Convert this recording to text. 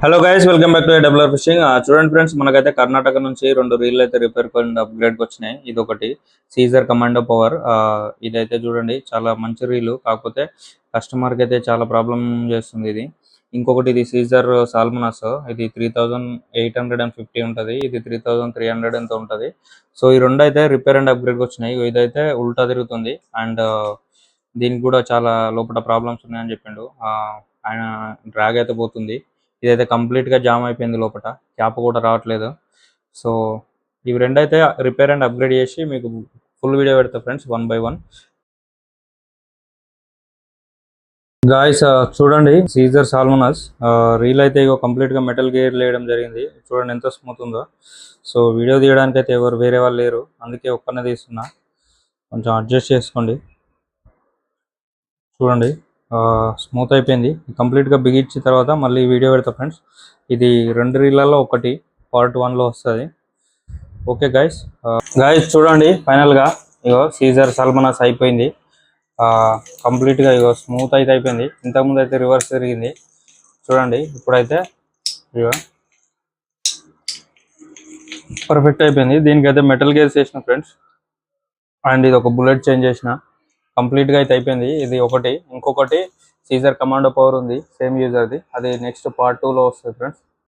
Hello guys, welcome back to WR fishing. చూడండి friends, మనకైతే కర్ణాటక నుంచి రెండు రీల్ అయితే రిపేర్ అండ్ అప్గ్రేడ్కి వచ్చినాయి. ఇది ఒకటి సీజర్ కమాండో పవర్. ఇదైతే చూడండి చాలా మంచి రీలు, కాకపోతే కస్టమర్కి అయితే చాలా ప్రాబ్లం చేస్తుంది ఇది. ఇంకొకటి ఇది సీజర్ సాల్మనాస్, ఇది 3850 ఉంటుంది, ఇది 3300 ఎంత ఉంటుంది. సో ఈ రెండు అయితే రిపేర్ అండ్ అప్గ్రేడ్కి వచ్చినాయి. ఇదైతే ఉల్టా తిరుగుతుంది అండ్ దీనికి కూడా చాలా లోపల ప్రాబ్లమ్స్ ఉన్నాయని చెప్పిండు. ఆయన డ్రాగ్ అయితే పోతుంది. ఇదైతే కంప్లీట్గా జామ్ అయిపోయింది, లోపల క్యాప్ కూడా రావట్లేదు. సో ఇవి రెండు అయితే రిపేర్ అండ్ అప్గ్రేడ్ చేసి మీకు ఫుల్ వీడియో పెడతా ఫ్రెండ్స్, 1 by 1. గాయస్ చూడండి, సీజర్ సాల్మనస్ రీల్ అయితే ఇగో కంప్లీట్గా మెటల్ గేర్ వేయడం జరిగింది. చూడండి ఎంత స్మూత్ ఉందో. సో వీడియో తీయడానికి అయితే ఎవరు వేరే వాళ్ళు లేరు, అందుకే ఒక్కనే తీస్తున్నా. కొంచెం అడ్జస్ట్ చేసుకోండి. చూడండి స్మూత్ అయిపోయింది. కంప్లీట్గా బిగించిన తర్వాత మళ్ళీ వీడియో పెడతా ఫ్రెండ్స్. ఇది రెండు రీళ్ళల్లో ఒకటి పార్ట్ 1లో వస్తుంది. Okay guys. చూడండి ఫైనల్గా ఇగో సీజర్ సాల్మనస్ అయిపోయింది. కంప్లీట్గా ఇగో స్మూత్ అయితే అయిపోయింది. ఇంతకుముందు అయితే రివర్స్ తిరిగింది. చూడండి ఇప్పుడైతే ఇగో పర్ఫెక్ట్ అయిపోయింది. దీనికైతే మెటల్ గేర్స్ వేసిన ఫ్రెండ్స్, అండ్ ఇది ఒక బుల్లెట్ చేంజ్ చేసిన. కంప్లీట్గా అయితే అయిపోయింది. ఇది ఒకటి. ఇంకొకటి సీజర్ కమాండో పవర్ ఉంది, సేమ్ యూజర్ది. అది నెక్స్ట్ పార్ట్ 2లో వస్తుంది ఫ్రెండ్స్.